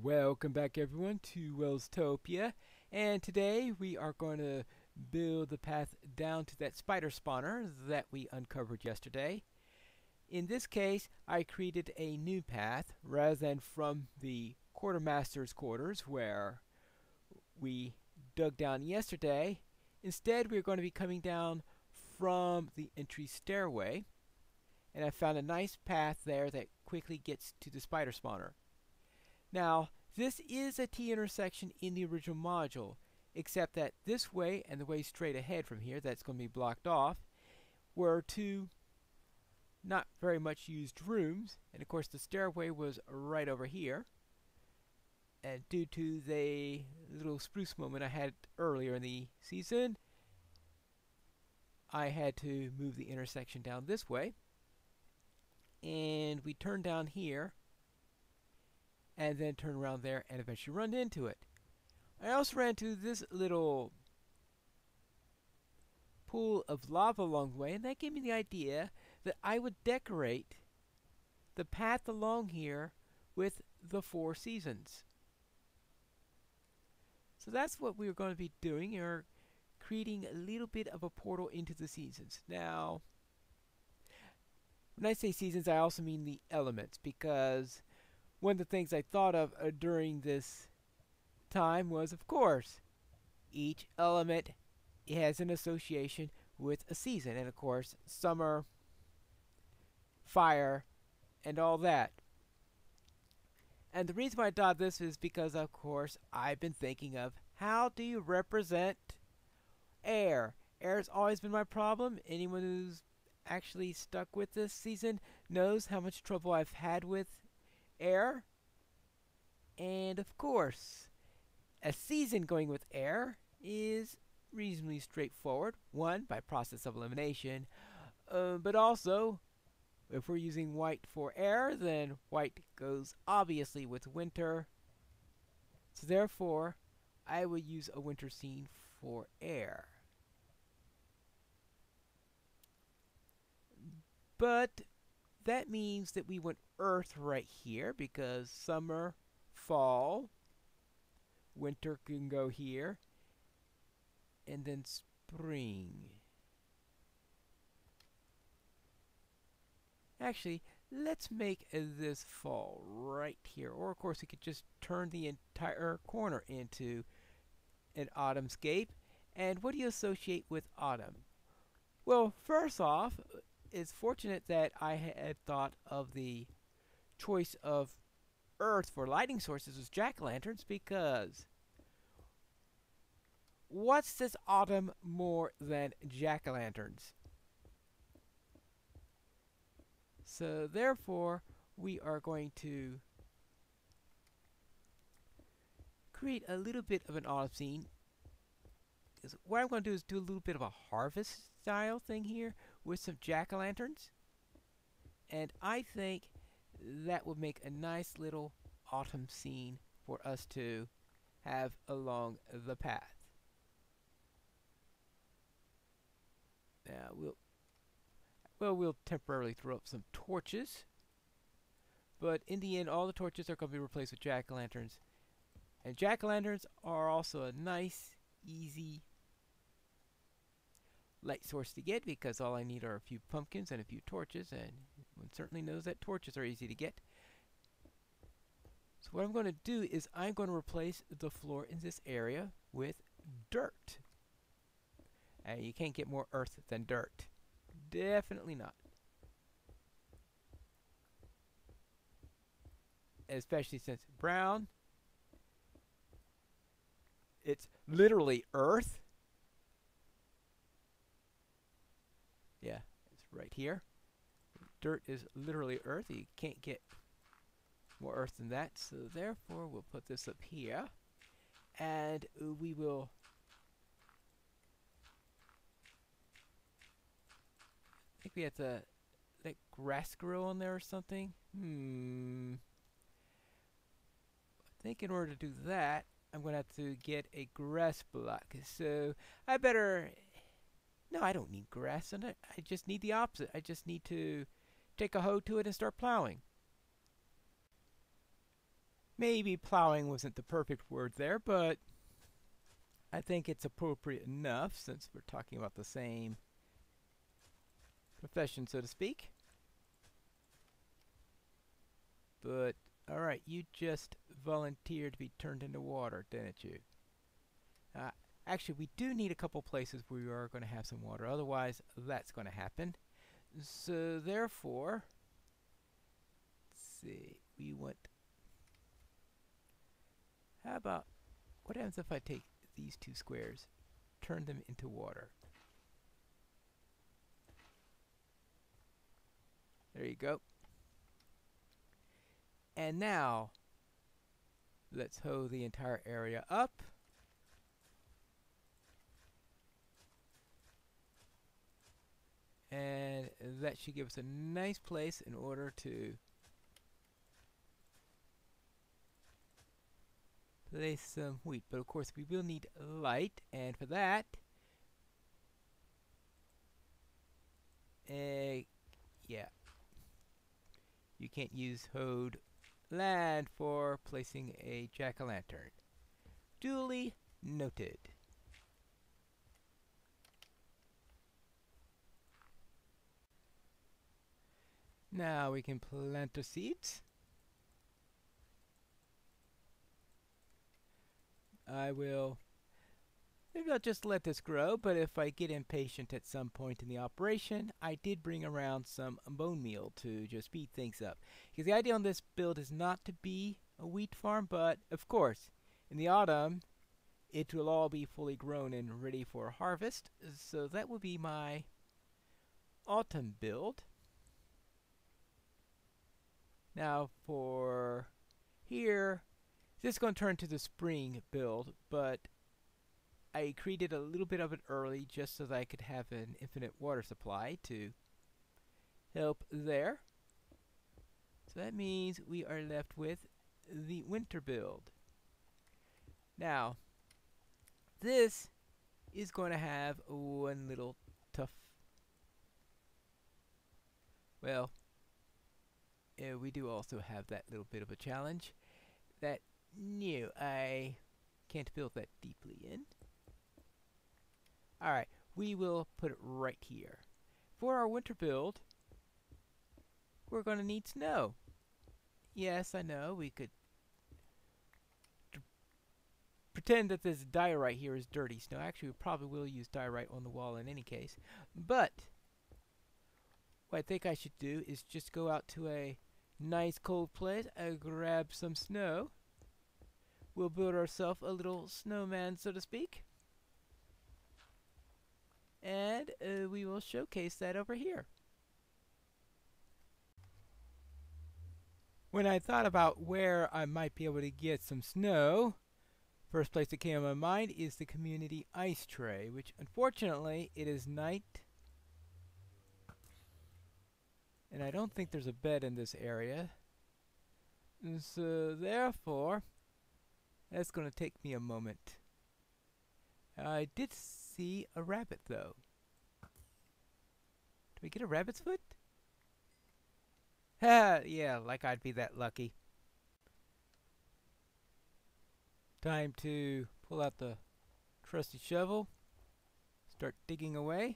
Welcome back everyone to Welstopia, and today we are going to build the path down to that spider spawner that we uncovered yesterday. In this case, I created a new path rather than from the quartermaster's quarters where we dug down yesterday. Instead, we're going to be coming down from the entry stairway, and I found a nice path there that quickly gets to the spider spawner. Now, this is a T-intersection in the original module, except that this way and the way straight ahead from here that's going to be blocked off were two not very much used rooms, and of course the stairway was right over here. And due to the little spruce moment I had earlier in the season, I had to move the intersection down this way. And we turn down here and then turn around there and eventually run into it. I also ran into this little pool of lava along the way, and that gave me the idea that I would decorate the path along here with the 4 seasons. So that's what we're going to be doing, or creating a little bit of a portal into the seasons. Now, when I say seasons, I also mean the elements, because one of the things I thought of during this time was, of course, each element has an association with a season, and of course, summer, fire, and all that. And the reason why I thought this is because, of course, I've been thinking of how do you represent air? Air has always been my problem. Anyone who's actually stuck with this season knows how much trouble I've had with air. And of course, a season going with air is reasonably straightforward. One, by process of elimination, but also, if we're using white for air, then white goes obviously with winter. So therefore, I would use a winter scene for air. But that means that we want Earth right here, because summer, fall, winter can go here, and then spring. Actually, let's make this fall right here. Or of course we could just turn the entire corner into an autumnscape. And what do you associate with autumn? Well, first off, it's fortunate that I had thought of the choice of Earth for lighting sources as jack-o'-lanterns, because what's this autumn more than jack-o'-lanterns? So therefore, we are going to create a little bit of an autumn scene. What I'm going to do is do a little bit of a harvest style thing here with some jack-o'-lanterns. And I think that would make a nice little autumn scene for us to have along the path. Now we'll temporarily throw up some torches, but in the end all the torches are going to be replaced with jack-o'-lanterns. And jack-o'-lanterns are also a nice, easy light source to get, because all I need are a few pumpkins and a few torches, and one certainly knows that torches are easy to get. So what I'm going to do is I'm going to replace the floor in this area with dirt. And you can't get more earth than dirt. Definitely not. Especially since brown, it's literally earth. Yeah, it's right here. Dirt is literally earth. You can't get more earth than that. So therefore, we'll put this up here. And we will I think we have to let grass grow on there or something. I think in order to do that, I'm going to have to get a grass block. So I better... No, I don't need grass on it. I just need the opposite. I just need to take a hoe to it and start plowing. Maybe plowing wasn't the perfect word there, but I think it's appropriate enough since we're talking about the same profession, so to speak. But, alright, you just volunteered to be turned into water, didn't you? Actually, we do need a couple places where we are going to have some water. Otherwise, that's going to happen. So, therefore, let's see, we want... How about... What happens if I take these two squares, turn them into water? There you go. And now, let's hoe the entire area up. And that should give us a nice place in order to place some wheat. But of course we will need light, and for that, yeah, you can't use hoed land for placing a jack-o'-lantern. Duly noted. Now we can plant the seeds. Maybe I'll just let this grow, but if I get impatient at some point in the operation, I did bring around some bone meal to just speed things up. Because the idea on this build is not to be a wheat farm, but of course, in the autumn, it will all be fully grown and ready for harvest. So that will be my autumn build. Now for here, this is going to turn to the spring build, but I created a little bit of it early just so that I could have an infinite water supply to help there. So that means we are left with the winter build. Now, this is going to have one little tough... Well, we do also have that little bit of a challenge that, no, I can't build that deeply in. Alright, we will put it right here. For our winter build, we're going to need snow. Yes, I know, we could pretend that this diorite here is dirty snow. Actually, we probably will use diorite on the wall in any case. But what I think I should do is just go out to a nice cold place and grab some snow. We'll build ourselves a little snowman, so to speak. And we will showcase that over here. When I thought about where I might be able to get some snow, first place that came to my mind is the community ice tray, which unfortunately it is night. And I don't think there's a bed in this area. And so therefore, that's going to take me a moment. I did see a rabbit though. Do we get a rabbit's foot? Ha! Yeah, like I'd be that lucky. Time to pull out the trusty shovel. Start digging away.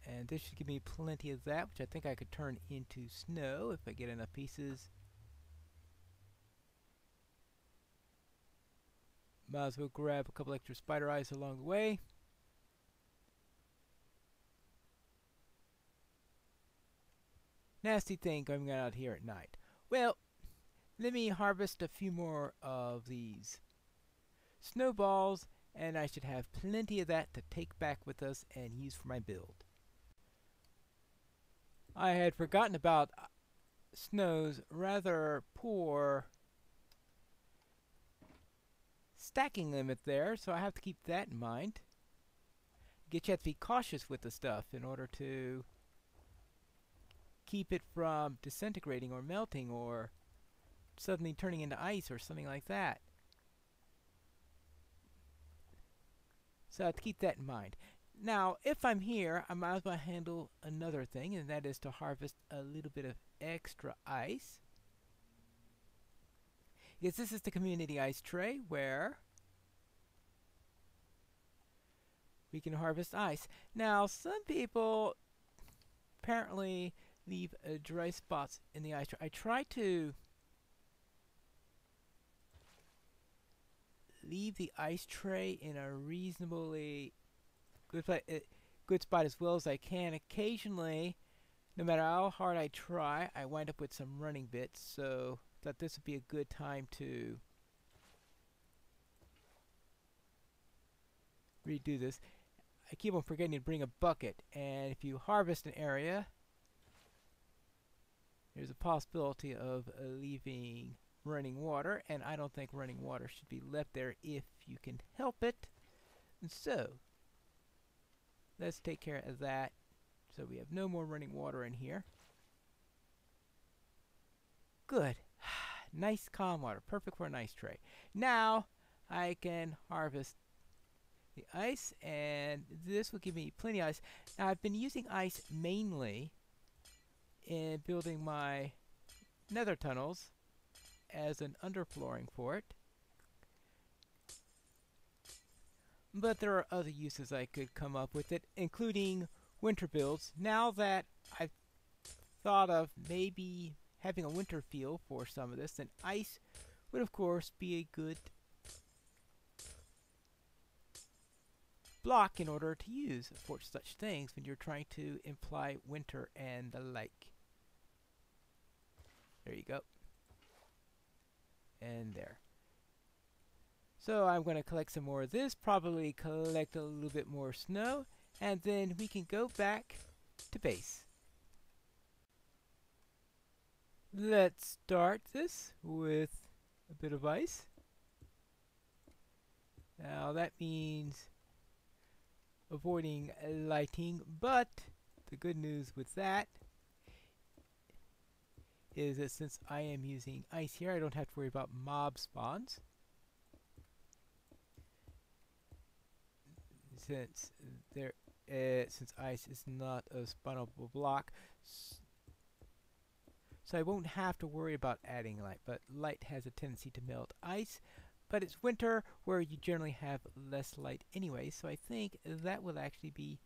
And this should give me plenty of that, which I think I could turn into snow if I get enough pieces. Might as well grab a couple extra spider eyes along the way. Nasty thing going out here at night. Well, let me harvest a few more of these snowballs, and I should have plenty of that to take back with us and use for my build. I had forgotten about Snow's rather poor stacking limit there, so I have to keep that in mind. You have to be cautious with the stuff in order to keep it from disintegrating or melting or suddenly turning into ice or something like that. So I have to keep that in mind. Now, if I'm here, I might as well handle another thing, and that is to harvest a little bit of extra ice. Yes, this is the community ice tray where we can harvest ice. Now, some people apparently leave dry spots in the ice tray. I try to leave the ice tray in a reasonably good spot as well as I can. Occasionally, no matter how hard I try, I wind up with some running bits, so I thought this would be a good time to redo this. I keep on forgetting to bring a bucket, and if you harvest an area, there's a possibility of leaving running water, and I don't think running water should be left there if you can help it. And so, let's take care of that. So we have no more running water in here. Good. Nice calm water. Perfect for an ice tray. Now I can harvest the ice, and this will give me plenty of ice. Now I've been using ice mainly in building my nether tunnels as an underflooring for it. But there are other uses I could come up with it, including winter builds. Now that I've thought of maybe having a winter feel for some of this, then ice would of course be a good block in order to use for such things when you're trying to imply winter and the like. There you go. And there. So I'm going to collect some more of this, probably collect a little bit more snow, and then we can go back to base. Let's start this with a bit of ice. Now that means avoiding lighting, but the good news with that is that since I am using ice here, I don't have to worry about mob spawns. Since ice is not a spawnable block, so I won't have to worry about adding light. But light has a tendency to melt ice. But it's winter where you generally have less light anyway, so I think that will actually be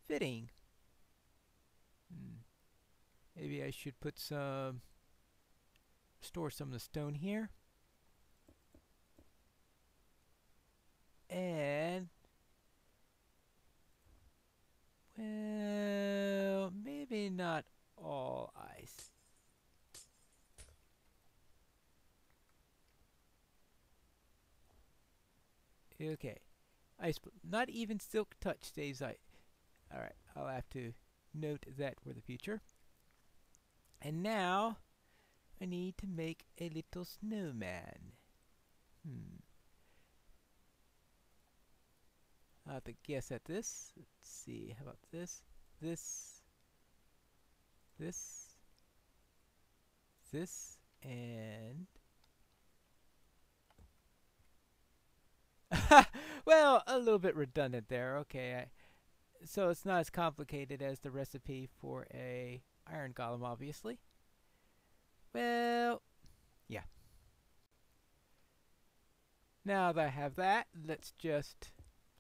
fitting. Maybe I should put store some of the stone here. And well, maybe not all ice. Okay. Ice, not even silk touch stays ice. Alright, I'll have to note that for the future. And now, I need to make a little snowman. I'll have to guess at this. Let's see, how about this? This, and well, a little bit redundant there. Okay, so it's not as complicated as the recipe for a iron golem, obviously. Well, yeah. Now that I have that, let's just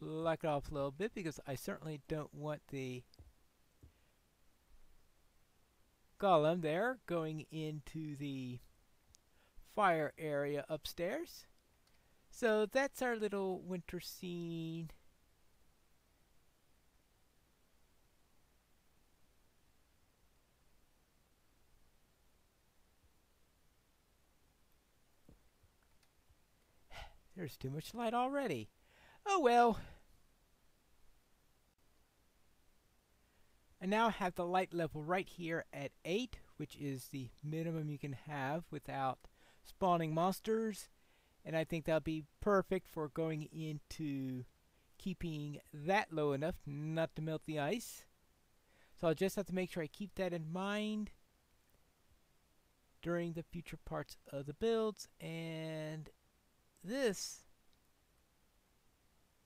block it off a little bit, because I certainly don't want the golem there going into the fire area upstairs. So that's our little winter scene. There's too much light already. Oh well. I now have the light level right here at 8, which is the minimum you can have without spawning monsters. And I think that'll be perfect for going into keeping that low enough not to melt the ice. So I'll just have to make sure I keep that in mind during the future parts of the builds. And this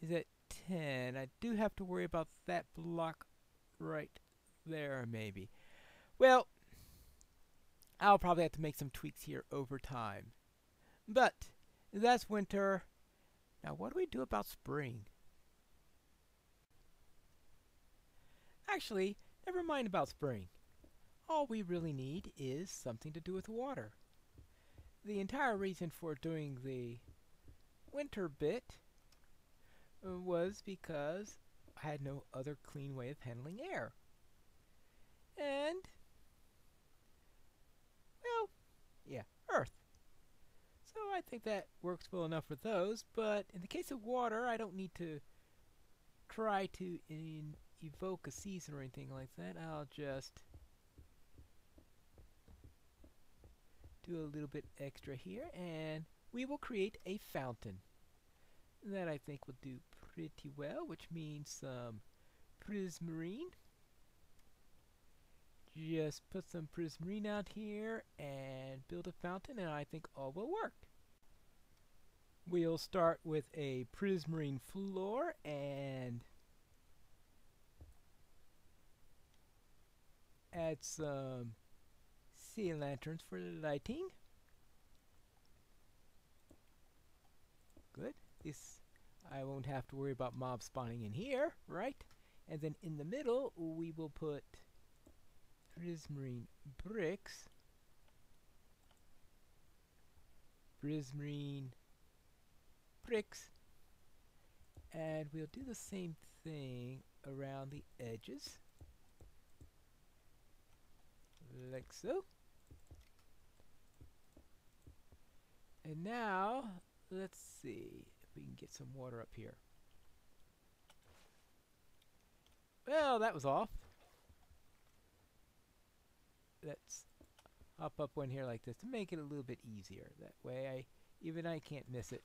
is at 10. I do have to worry about that block right there, maybe. Well, I'll probably have to make some tweaks here over time. But that's winter. Now what do we do about spring? Actually, never mind about spring. All we really need is something to do with water. The entire reason for doing the winter bit was because I had no other clean way of handling air. And, well, yeah, earth. So I think that works well enough for those, but in the case of water, I don't need to try to evoke a season or anything like that. I'll just do a little bit extra here, and we will create a fountain. That I think will do pretty well, which means some prismarine. Just put some prismarine out here and build a fountain, and I think all will work. We'll start with a prismarine floor and add some sea lanterns for lighting. Good. This, I won't have to worry about mobs spawning in here, right? And then in the middle, we will put prismarine bricks, prismarine bricks, and we'll do the same thing around the edges, like so. And now, let's see if we can get some water up here. Well, that was off. Let's hop up one here like this to make it a little bit easier. That way even I can't miss it.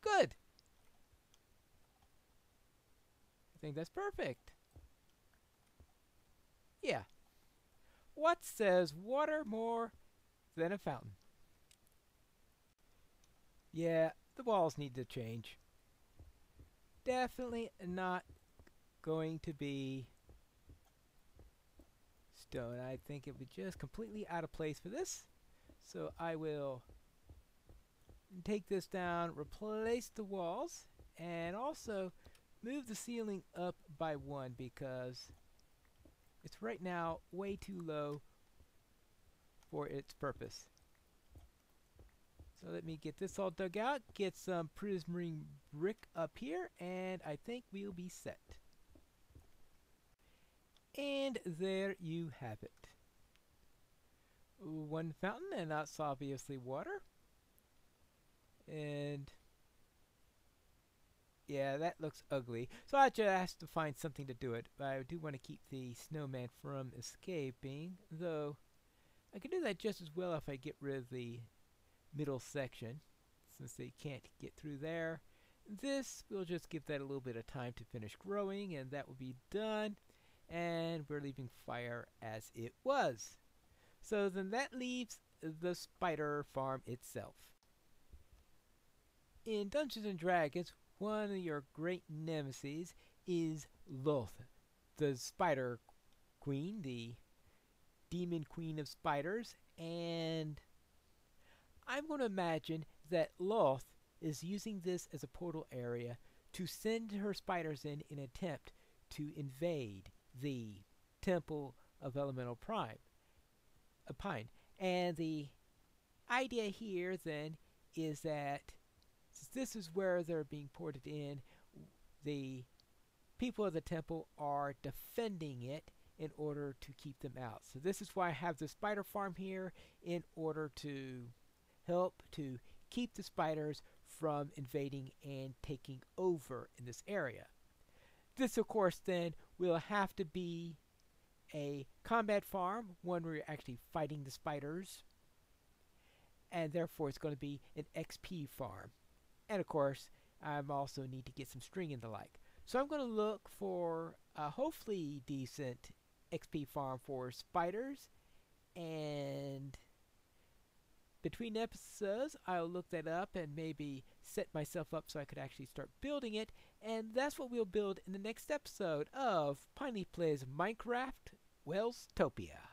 Good! I think that's perfect. Yeah. What says water more than a fountain? Yeah, the walls need to change. Definitely not going to be stone. I think it would just completely out of place for this. So I will take this down, replace the walls, and also move the ceiling up by 1 because it's right now way too low for its purpose. So let me get this all dug out, get some prismarine brick up here, and I think we'll be set. And there you have it. One fountain, and that's obviously water. And yeah, that looks ugly. So I just have to find something to do it. But I do want to keep the snowman from escaping, though I can do that just as well if I get rid of the middle section, since they can't get through there. This will just give that a little bit of time to finish growing, and that will be done. And we're leaving fire as it was. So then that leaves the spider farm itself. In Dungeons and Dragons, one of your great nemesis is Loth, the spider queen, the demon queen of spiders, and I'm going to imagine that Loth is using this as a portal area to send her spiders in an attempt to invade the Temple of Elemental Pine. And the idea here then is that since this is where they're being ported in, the people of the temple are defending it in order to keep them out. So this is why I have the spider farm here, in order to help to keep the spiders from invading and taking over in this area. This, of course, then will have to be a combat farm, one where you're actually fighting the spiders, and therefore it's going to be an XP farm. And of course, I also need to get some string and the like. So I'm going to look for a hopefully decent XP farm for spiders, and between episodes I'll look that up and maybe set myself up so I could actually start building it, and that's what we'll build in the next episode of Pineleaf Plays Minecraft Welstopia.